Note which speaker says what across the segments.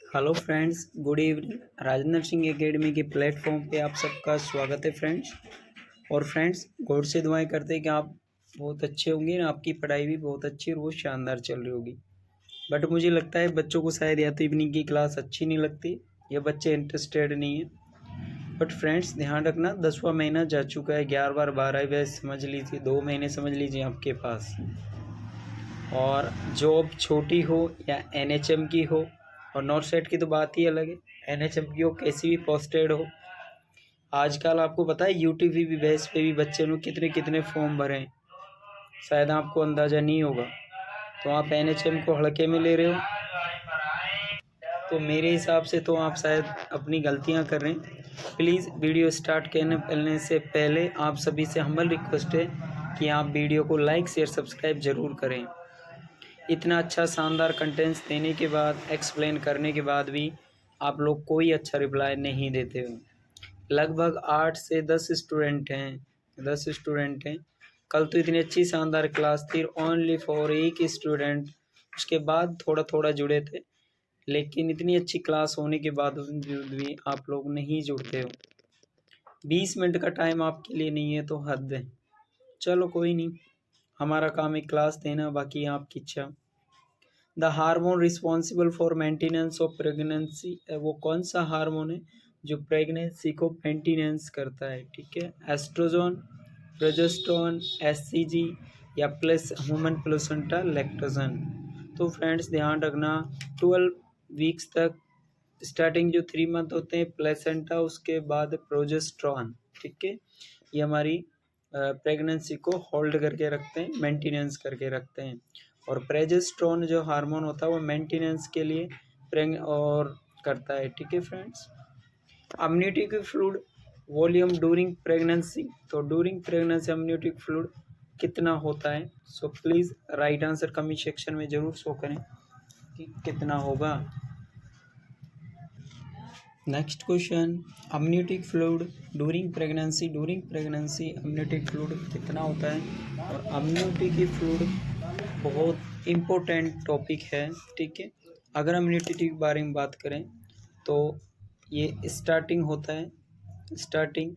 Speaker 1: Hello friends, good evening. Rajnath Singh academy के platform पे आप सबका स्वागत है फ्रेंड्स। और फ्रेंड्स, गॉड से दुआएं करते हैं कि आप बहुत अच्छे होंगे, आपकी पढ़ाई भी बहुत अच्छी और बहुत शानदार चल रही होगी। बट मुझे लगता है बच्चों को शायद या तो इवनिंग की क्लास अच्छी नहीं लगती या बच्चे इंटरेस्टेड नहीं है। बट फ्रेंड्स, ध्यान रखना, 10वां महीना जा चुका है, 11वां 12वां समझ लीजिए, 2 महीने समझ लीजिए आपके पास। और जॉब छोटी हो या एनएचएम की हो, और नॉट सेट की तो बात ही अलग है, एनएचएम की हो, कैसी भी पोस्टेड हो। आजकल आपको पता है यूटीवी भी बेस पे भी बच्चे ने कितने कितने फॉर्म भरे हैं, शायद आपको अंदाज़ा नहीं होगा। तो आप एनएचएम को हल्के में ले रहे हो, तो मेरे हिसाब से तो आप शायद अपनी गलतियां कर रहे हैं। प्लीज़ वीडियो स्टार्ट करने से पहले आप सभी से हम्बल रिक्वेस्ट है कि आप वीडियो को लाइक शेयर सब्सक्राइब ज़रूर करें। इतना अच्छा शानदार कंटेंट्स देने के बाद, एक्सप्लेन करने के बाद भी आप लोग कोई अच्छा रिप्लाई नहीं देते हो। लगभग 8 से 10 स्टूडेंट हैं, 10 स्टूडेंट हैं। कल तो इतनी अच्छी शानदार क्लास थी, ओनली फॉर एक स्टूडेंट उसके बाद थोड़ा थोड़ा जुड़े थे, लेकिन इतनी अच्छी क्लास होने के बाद भी आप लोग नहीं जुड़ते हो। 20 मिनट का टाइम आपके लिए नहीं है तो हद है। चलो कोई नहीं, हमारा काम है क्लास देना, बाकी आपकी इच्छा। The hormone responsible for maintenance of pregnancy, वो कौन सा हार्मोन है जो प्रेगनेंसी को मेंटेनेंस करता है? ठीक है, एस्ट्रोजोन, प्रोजेस्टेरोन, एससीजी या प्लस ह्यूमन प्लेसेंटा लैक्टोजन। तो फ्रेंड्स ध्यान रखना, 12 वीक्स तक स्टार्टिंग जो 3 मंथ होते हैं प्लेसेंटा, उसके बाद प्रोजेस्टेरोन। ठीक है, ये हमारी प्रेगनेंसी को होल्ड करके रखते हैं, मेंटेनेंस करके रखते हैं। और प्रोजेस्टेरोन जो हार्मोन होता है वो मेंटेनेंस के लिए और करता है। ठीक है friends, amniotic fluid volume during pregnancy, तो ड्यूरिंग प्रेगनेंसी अम्नियोटिक फ्लूइड कितना होता है? So please write answer comment section में ज़रूर शो करें कि कितना होगा। Next question, amniotic fluid during pregnancy amniotic fluid कितना होता है? और अम्नियोटिक फ्लूइड बहुत इम्पोर्टेंट टॉपिक है। ठीक है, अगर अम्नियोटिक के बारे में बात करें तो ये स्टार्टिंग होता है, स्टार्टिंग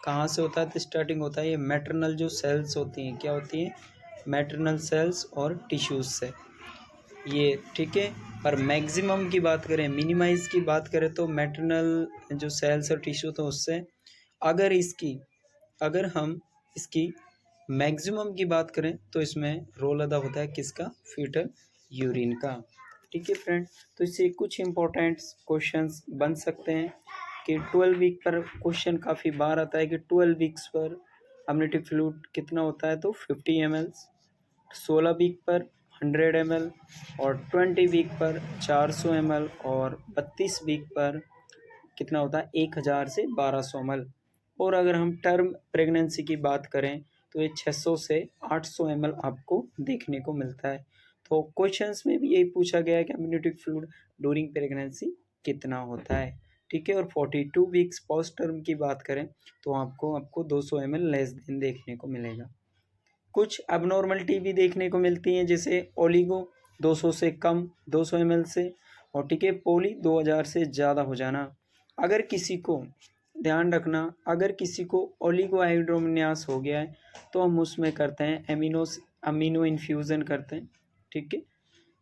Speaker 1: कहाँ से होता है? तो स्टार्टिंग होता है ये मैटरनल जो सेल्स होती हैं, क्या होती हैं? मैटरनल सेल्स और टिश्यूज से ये। ठीक है, पर मैक्सिमम की बात करें, मिनिमाइज की बात करें तो मैटरनल जो सेल्स और टिश्यू तो उससे, अगर हम इसकी मैक्सिमम की बात करें तो इसमें रोल अदा होता है किसका? फीटल यूरिन का। ठीक है फ्रेंड, तो इससे कुछ इंपॉर्टेंट क्वेश्चंस बन सकते हैं कि 12 वीक पर क्वेश्चन काफ़ी बार आता है कि 12 वीक्स पर अम्नियोटिक फ्लूइड कितना होता है? तो 50 ml, 16 वीक पर 100 ml, और 20 वीक पर 400 ml, और 32 वीक पर कितना होता है? 1000 से 1200 ml। और अगर हम टर्म प्रेगनेंसी की बात करें तो ये 600 से 800 ml आपको देखने को मिलता है। तो क्वेश्चंस में भी यही पूछा गया है कि अम्नियोटिक फ्लूइड ड्यूरिंग प्रेगनेंसी कितना होता है। ठीक है, और 42 वीक्स पोस्ट टर्म की बात करें तो आपको 200 ml लेस देन देखने को मिलेगा। कुछ अबनॉर्मलिटी भी देखने को मिलती हैं, जैसे ओलिगो 200 से कम 200 ml से, और ठीक है पोली 2000 से ज़्यादा हो जाना। अगर किसी को, ध्यान रखना, अगर किसी को ओलिगोहाइड्रोमनियास हो गया है तो हम उसमें करते हैं अमीनो इन्फ्यूज़न करते हैं। ठीक है,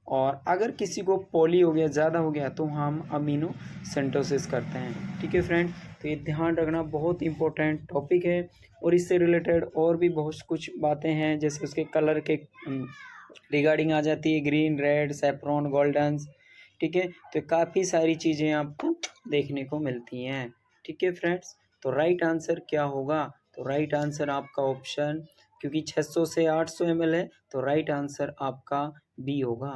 Speaker 1: और अगर किसी को पॉली हो गया, ज़्यादा हो गया, तो हम अमीनो सेंटोसिस करते हैं। ठीक है फ्रेंड, तो ये ध्यान रखना, बहुत इंपॉर्टेंट टॉपिक है। और इससे रिलेटेड और भी बहुत कुछ बातें हैं, जैसे उसके कलर के रिगार्डिंग आ जाती है, ग्रीन, रेड, सैफ्रॉन, गोल्डन। ठीक है, तो काफ़ी सारी चीज़ें आपको देखने को मिलती हैं। ठीक है फ्रेंड्स, तो राइट आंसर क्या होगा? तो राइट आंसर आपका ऑप्शन, क्योंकि 600 से 800 ml है, तो राइट आंसर आपका बी होगा।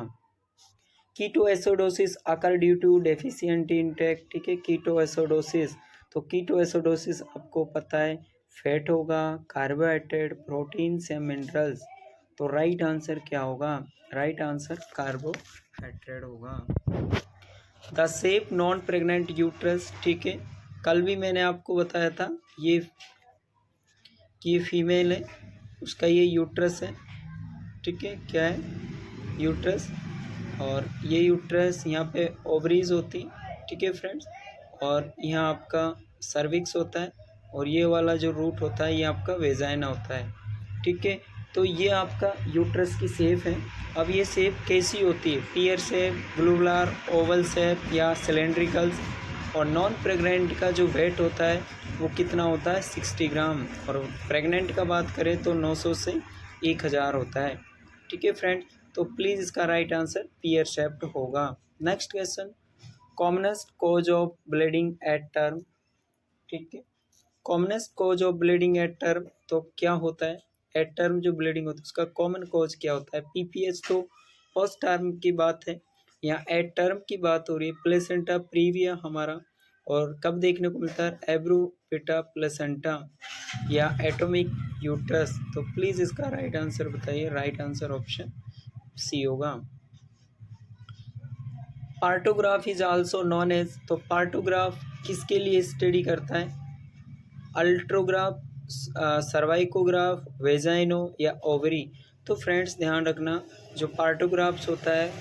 Speaker 1: Ketoacidosis occur due to deficient intake. ठीक है, कीटोएसिडोसिस, तो कीटोएसिडोसिस आपको पता है फैट होगा, कार्बोहाइड्रेट, प्रोटीन्स या मिनरल्स। तो राइट आंसर क्या होगा? राइट आंसर कार्बोहाइड्रेट होगा। The shape non pregnant uterus, ठीक है, कल भी मैंने आपको बताया था ये कि ये फीमेल है, उसका ये यूट्रस है। ठीक है, क्या है? यूट्रस। और ये यूट्रस यहाँ पे ओवरीज होती, ठीक है फ्रेंड्स, और यहाँ आपका सर्विक्स होता है, और ये वाला जो रूट होता है ये आपका वेजाइना होता है, ठीक है। तो ये आपका यूट्रस की शेप है। अब ये शेप कैसी होती है, पियर शेप, ग्लोबुलर, ओवल शेप या सिलेंड्रिकल्स। और नॉन प्रेग्नेंट का जो वेट होता है वो कितना होता है, 60 ग्राम। और प्रेग्नेंट का बात करें तो 900 से 1000 होता है, ठीक है फ्रेंड। तो प्लीज़ इसका राइट आंसर पियर शेप्ड होगा। Next question, commonest cause of bleeding at term, ठीक है। Commonest cause of bleeding at term तो क्या होता है, एट टर्म जो ब्लीडिंग होती है उसका कॉमन कोज क्या होता है। पीपीएच तो फर्स्ट टर्म की बात है, यहाँ एट टर्म की बात हो रही है। प्लेसेंटा प्रीविया हमारा, और कब देखने को मिलता है, एब्रोपिटा प्लेसेंटा या एटॉमिक यूट्रस। तो प्लीज़ इसका राइट आंसर बताइए। राइट आंसर ऑप्शन सी होगा। Partograph is also known as, तो पार्टोग्राफ किसके लिए स्टडी करता है, अल्ट्रोग्राफ, सर्वाइकोग्राफ, वेजाइनो या ओवरी। तो फ्रेंड्स ध्यान रखना, जो पार्टोग्राफ्स होता है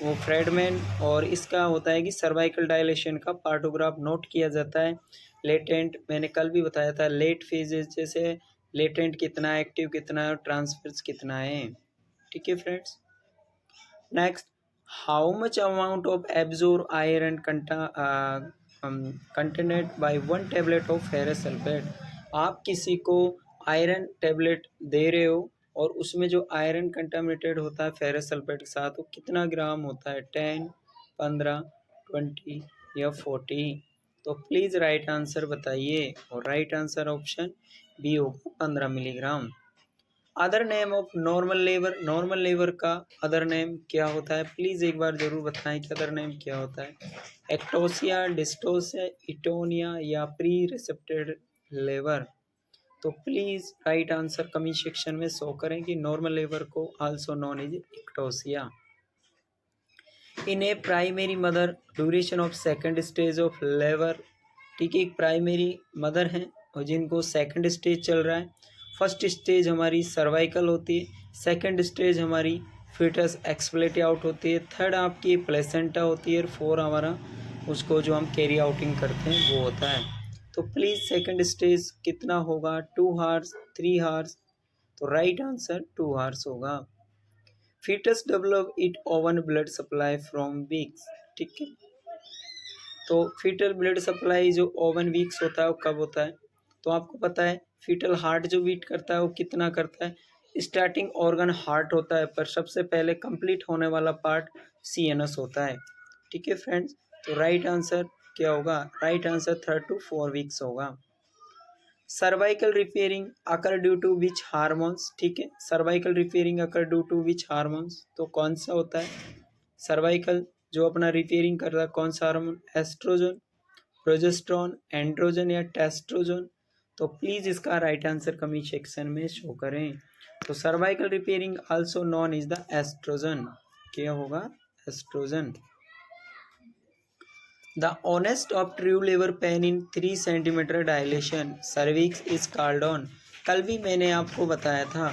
Speaker 1: वो फ्रेडमैन, और इसका होता है कि सर्वाइकल डायलेशन का पार्टोग्राफ नोट किया जाता है। लेटेंट मैंने कल भी बताया था, लेट फेजेस जैसे लेटेंट कितना है, एक्टिव कितना है, और ट्रांसफर्स कितना है, ठीक है friends. Next, how much amount of absorb iron contained by 1 tablet of ferrous sulphate. आप किसी को आयरन टेबलेट दे रहे हो और उसमें जो आयरन कंटामिनेटेड होता है फेरस सल्फेट के साथ, वो कितना ग्राम होता है, 10, 15, 20 या 40। तो प्लीज़ राइट आंसर बताइए, और राइट आंसर ऑप्शन बी होगा 15 milligram. Other name of normal lever, normal लेवर का अदर नेम क्या होता है, प्लीज़ एक बार ज़रूर बताएं कि अदर नेम क्या होता है। एक्टोसिया, डिस्टोसिया, इटोनिया या प्री रिसेप्टेड लेवर। तो please write answer comment section में शो करें कि नॉर्मल लेवर को also known as eutocia. In a primary mother, duration of second stage of लेवर, ठीक है। एक प्राइमरी मदर हैं और जिनको सेकंड स्टेज चल रहा है। फर्स्ट स्टेज हमारी सर्वाइकल होती है, सेकंड स्टेज हमारी फीटस एक्सप्लेटी आउट होती है, थर्ड आपकी प्लेसेंटा होती है, और 4 हमारा उसको जो हम कैरी आउटिंग करते हैं वो होता है। तो प्लीज़ सेकंड स्टेज कितना होगा, 2 हार्स, 3 हार्स। तो राइट आंसर 2 हार्स होगा। Fetus develop it own blood supply from weeks, ठीक है। तो फीटल ब्लड सप्लाई जो ओवन वीक्स होता है वो कब होता है, तो आपको पता है फीटल हार्ट जो बीट करता है वो कितना करता है। स्टार्टिंग ऑर्गन हार्ट होता है, पर सबसे पहले कंप्लीट होने वाला पार्ट सीएनएस होता है, ठीक है फ्रेंड्स। तो राइट आंसर क्या होगा, राइट आंसर 3 to 4 वीक्स होगा। Cervical repairing occur due to which hormones, ठीक है। Cervical repairing occur due to which hormones, तो कौन सा होता है सर्वाइकल जो अपना रिपेयरिंग कर रहा है, कौन सा हार्मोन, एस्ट्रोजन, प्रोजेस्टेरॉन, एंड्रोजन या टेस्ट्रोजन। तो प्लीज़ इसका राइट आंसर कमेंट सेक्शन में शो करें। तो cervical repairing also known is the estrogen, क्या होगा, estrogen. The onset of true labour pain in 3 centimetre dilation cervix is called on. कल भी मैंने आपको बताया था,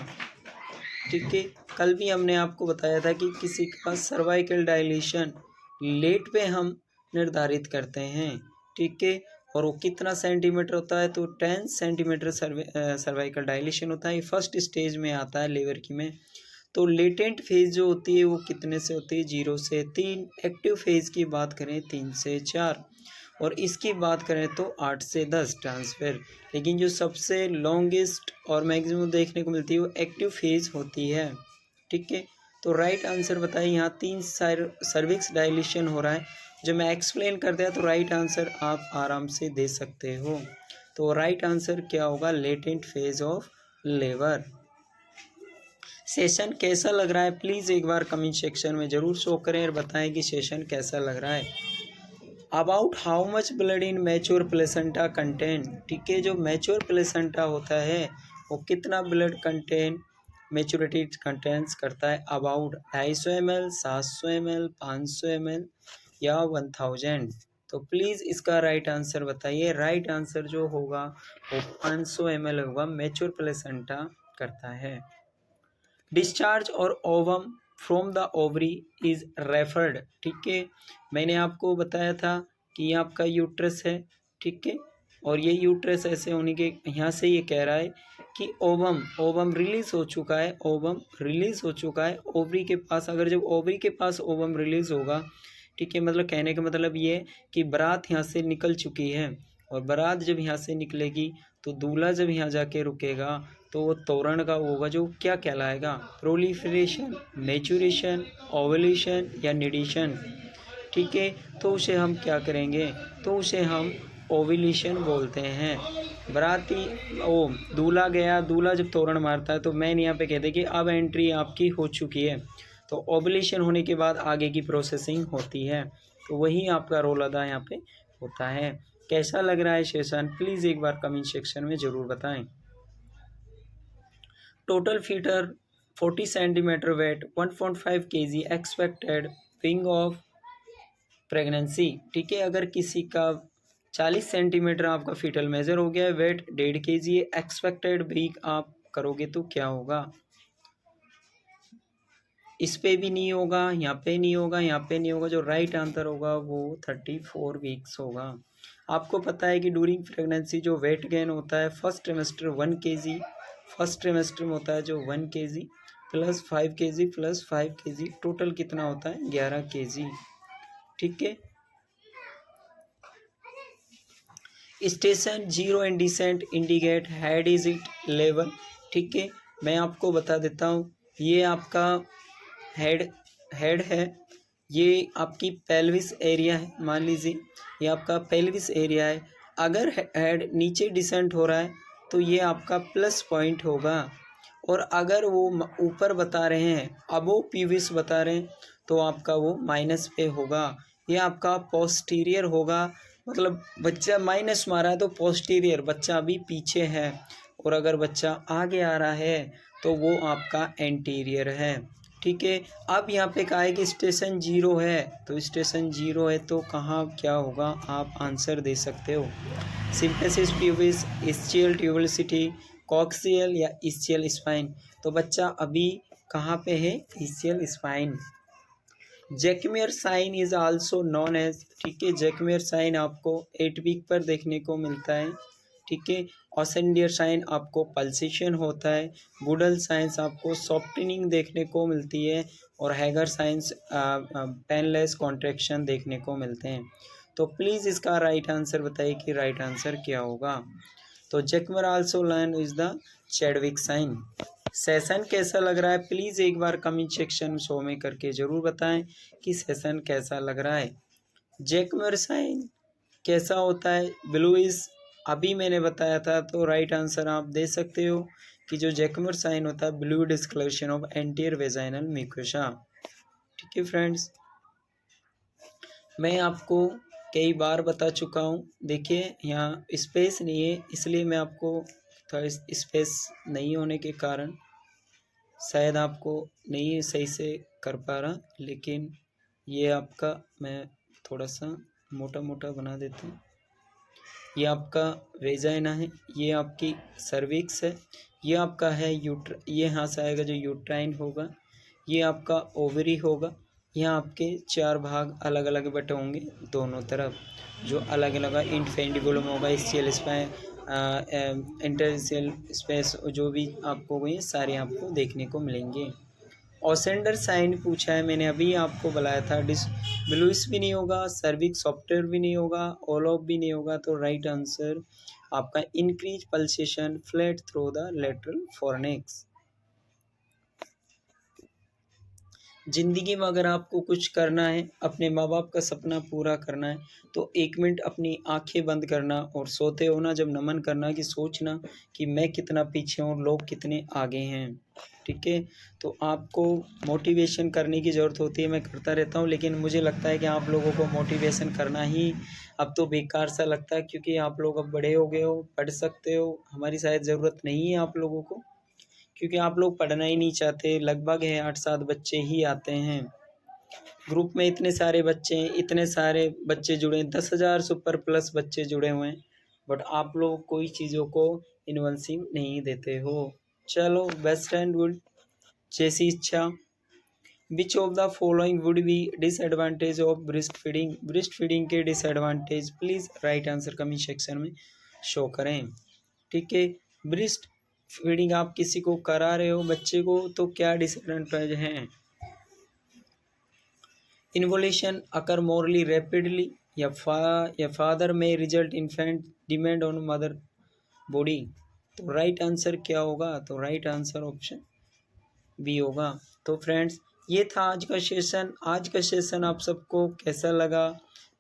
Speaker 1: ठीक है, कल भी हमने आपको बताया था कि किसी का सर्वाइकल डायलेशन लेट पे हम निर्धारित करते हैं, ठीक है। और वो कितना सेंटीमीटर होता है, तो 10 सेंटीमीटर सर्वाइकल डायलेशन होता है। फर्स्ट स्टेज में आता है लेबर की में। तो लेटेंट फेज जो होती है वो कितने से होती है, 0 से 3। एक्टिव फेज की बात करें 3 से 4, और इसकी बात करें तो 8 से 10 ट्रांसफ़र। लेकिन जो सबसे लॉन्गेस्ट और मैक्सिमम देखने को मिलती है वो एक्टिव फेज होती है, ठीक है। तो राइट आंसर बताइए, यहाँ 3 सर्विक्स डायलेशन हो रहा है। जब मैं एक्सप्लेन कर दिया तो राइट आंसर आप आराम से दे सकते हो। तो राइट आंसर क्या होगा, latent phase of labour. Session कैसा लग रहा है, प्लीज़ एक बार कमेंट सेक्शन में ज़रूर शो करें और बताएं कि सेशन कैसा लग रहा है। About how much blood in mature placenta contain, ठीक है। जो मैच्योर प्लेसेंटा होता है वो कितना ब्लड कंटेन, मैच्योरिटी कंटेंस करता है, अबाउट 250 ml, 700 ml, 500 ml या 1000। तो प्लीज़ इसका राइट आंसर बताइए। राइट आंसर जो होगा वो 500 ml होगा, मैच्योर प्लेसेंटा करता है। डिस्चार्ज और ovum from the ovary is referred. ठीक है, मैंने आपको बताया था कि ये आपका यूट्रस है। ठीक है, और ये यूट्रस ऐसे होने के यहाँ से ये कह रहा है कि ओवम ओवम रिलीज हो चुका है, ओवम रिलीज हो चुका है ओवरी के पास। अगर जब ओवरी के पास ओवम रिलीज होगा, ठीक है, मतलब कहने का मतलब ये है कि बारात यहाँ से निकल चुकी है, और बारात जब यहाँ से निकलेगी तो दूल्हा जब यहाँ जाके रुकेगा तो वो तोरण का होगा, जो क्या कहलाएगा, प्रोलिफरेशन, मैच्योरेशन, ओवुलेशन या निडिशन। ठीक है, तो उसे हम क्या करेंगे, तो उसे हम ओवुलेशन बोलते हैं। बाराती ओ दूल्हा गया, दूल्हा जब तोरण मारता है तो मैंने यहाँ पे कहते कि अब एंट्री आपकी हो चुकी है, तो ओवुलेशन होने के बाद आगे की प्रोसेसिंग होती है। तो वही आपका रोल अदा यहाँ पे होता है। कैसा लग रहा है सेशन, प्लीज़ एक बार कमेंट सेक्शन में ज़रूर बताएं। Total fetal 40 centimetre weight, 1.5 kg expected wing of pregnancy. ठीक है, अगर किसी का 40 सेंटीमीटर आपका फीटल मेजर हो गया है, वेट 1.5 kg है, एक्सपेक्टेड वीक आप करोगे तो क्या होगा, इस पे भी नहीं होगा, यहाँ पे नहीं होगा, यहाँ पे नहीं होगा, जो राइट आंसर होगा वो 34 वीक्स होगा। आपको पता है कि ड्यूरिंग प्रेगनेंसी जो वेट गेन होता है first trimester 1 kg, first trimester में होता है जो 1 kg plus 5 kg plus 5 kg, total कितना होता है 11 kg। ठीक है, station zero and descent indicate head is it level. ठीक है, मैं आपको बता देता हूँ, ये आपका हेड है, ये आपकी पेल्विस एरिया है, मान लीजिए ये आपका पेल्विस एरिया है। अगर हेड नीचे डिसेंट हो रहा है तो ये आपका प्लस पॉइंट होगा, और अगर वो ऊपर बता रहे हैं, अबो पीविस बता रहे हैं, तो आपका वो माइनस पे होगा। ये आपका पोस्टीरियर होगा, मतलब बच्चा माइनस मारा है तो पोस्टीरियर, बच्चा अभी पीछे है, और अगर बच्चा आगे आ रहा है तो वो आपका एंटीरियर है। ठीक है, अब यहाँ पे कहा है कि स्टेशन जीरो है, तो स्टेशन जीरो है तो कहाँ क्या होगा, आप आंसर दे सकते हो। Symphysis pubis, ischial tuberosity, coccyx या इस्चियल स्पाइन, तो बच्चा अभी कहाँ पे है, ischial spine. Jacquemier sign is also known as. ठीक है, जैकमियर साइन आपको 8 वीक पर देखने को मिलता है। ठीक है, ऑसेंडियर साइन आपको पल्सेशन होता है, गुडल साइंस आपको सॉफ्टनिंग देखने को मिलती है, और हैगर साइंस पेनलेस कॉन्ट्रैक्शन देखने को मिलते हैं। तो प्लीज़ इसका राइट आंसर बताइए कि राइट आंसर क्या होगा। तो Jacquemier also learn is the Chadwick sign. Session कैसा लग रहा है, प्लीज़ एक बार कमेंट सेक्शन शो में करके ज़रूर बताएं कि सेशन कैसा लग रहा है। जैकमियर साइन कैसा होता है, ब्लू इज अभी मैंने बताया था, तो राइट आंसर आप दे सकते हो कि जो जैकमियर साइन होता है blue discolouration of anterior vaginal mucosa. ठीक है फ्रेंड्स, मैं आपको कई बार बता चुका हूँ। देखिए यहाँ स्पेस नहीं है, इसलिए मैं आपको थोड़ा स्पेस नहीं होने के कारण शायद आपको नहीं सही से कर पा रहा, लेकिन ये आपका मैं थोड़ा सा मोटा मोटा बना देता हूँ। ये आपका वेजाइना है, ये आपकी सर्विक्स है, ये आपका है ये यहाँ से आएगा जो यूट्राइन होगा, ये आपका ओवरी होगा। यहाँ आपके 4 भाग अलग अलग बटे होंगे दोनों तरफ, जो अलग अलग इंफेंडिबुलम होगा, स्चियल स्पाइन, इंटरस्टिशियल स्पेस, जो भी आपको ये सारे आपको देखने को मिलेंगे। ऑसेंडर साइन पूछा है, मैंने अभी आपको बताया था, ब्लूइस भी नहीं होगा, सर्विक सॉफ्टवेयर भी नहीं होगा, ऑल ऑफ भी नहीं होगा, तो राइट आंसर आपका increase pulsation flat through the lateral fornix. ज़िंदगी में अगर आपको कुछ करना है, अपने माँ बाप का सपना पूरा करना है, तो 1 मिनट अपनी आंखें बंद करना और सोते हो ना जब नमन करना, कि सोचना कि मैं कितना पीछे हूँ, लोग कितने आगे हैं। ठीक है, तो आपको मोटिवेशन करने की ज़रूरत होती है, मैं करता रहता हूँ, लेकिन मुझे लगता है कि आप लोगों को मोटिवेशन करना ही अब तो बेकार सा लगता है, क्योंकि आप लोग अब बड़े हो गए हो, पढ़ सकते हो, हमारी शायद ज़रूरत नहीं है आप लोगों को, क्योंकि आप लोग पढ़ना ही नहीं चाहते। लगभग है 8-7 बच्चे ही आते हैं ग्रुप में, इतने सारे बच्चे हैं, इतने सारे बच्चे जुड़े हैं, 10,000 से ऊपर प्लस बच्चे जुड़े हुए हैं, बट आप लोग कोई चीज़ों को इन्वेंसिव नहीं देते हो। चलो बेस्ट एंड गुड, जैसी इच्छा। Which of the following would be disadvantage of breast feeding. Breast feeding के disadvantage please write answer comment section में शो करें। ठीक है, ब्रेस्ट फीडिंग आप किसी को करा रहे हो बच्चे को तो क्या डिसएडवांटेज हैं। इन्वोल्यूशन अकर मोरली रैपिडली या फादर में result infant depend on mother body. तो राइट आंसर क्या होगा, तो राइट आंसर ऑप्शन बी होगा। तो फ्रेंड्स ये था आज का सेशन। आज का सेशन आप सबको कैसा लगा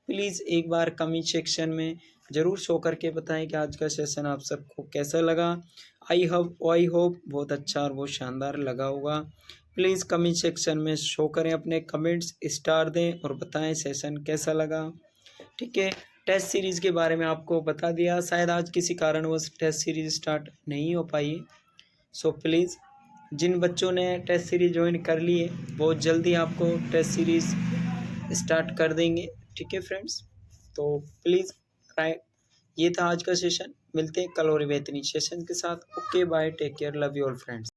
Speaker 1: प्लीज़ एक बार कमेंट सेक्शन में ज़रूर शो करके बताएं कि आज का सेशन आप सबको कैसा लगा। आई होप बहुत अच्छा और बहुत शानदार लगा होगा। प्लीज़ कमेंट सेक्शन में शो करें, अपने कमेंट्स स्टार दें और बताएं सेशन कैसा लगा। ठीक है, टेस्ट सीरीज़ के बारे में आपको बता दिया, शायद आज किसी कारणवश टेस्ट सीरीज़ स्टार्ट नहीं हो पाई। सो प्लीज़ जिन बच्चों ने टेस्ट सीरीज़ ज्वाइन कर ली है बहुत जल्दी आपको टेस्ट सीरीज़ स्टार्ट कर देंगे। ठीक है फ्रेंड्स, तो प्लीज़ ये था आज का सेशन। मिलते हैं कल और बेहतरीन सेशन के साथ। Okay bye, take care, love you all friends.